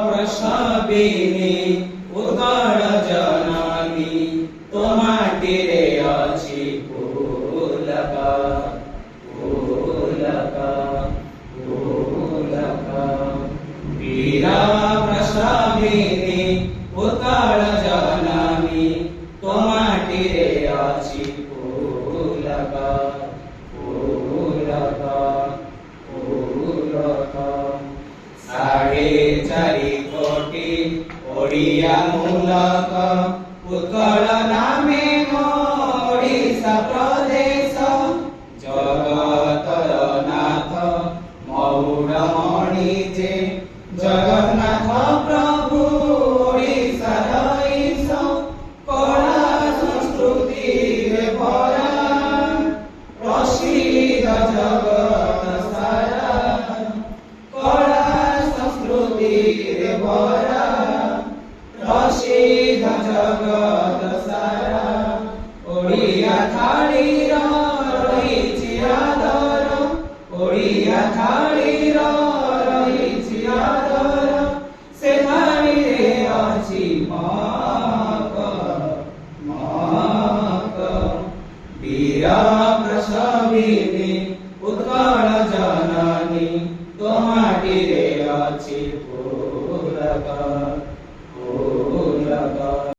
प्रसविनी उत्कल जननी तो माटीरे अछि फूलका फूलका फूलका वीरा प्रसविनी उत्कल जननी तो माटीरे अछि फूलका फूलका फूलका साढ़े चारि कोटी ओडिया मूलक उत्कल नामे ओडिशा प्रदेश जगतर नाथ मौड़मणि जे जगन्नाथ प्रभु ओडिशार ईश कला संस्कृति रे भरा प्रसिद्ध जगत सारा कला संस्कृति रे भरा प्रसिद्ध जगत सारा ओडिया थाळीर रहिछि आदर ओडिया थाळीर रहिछि आदर से थाळीरे अछि महक महक वीर प्रसविनी उत्कल जननी तो माटीरे अछि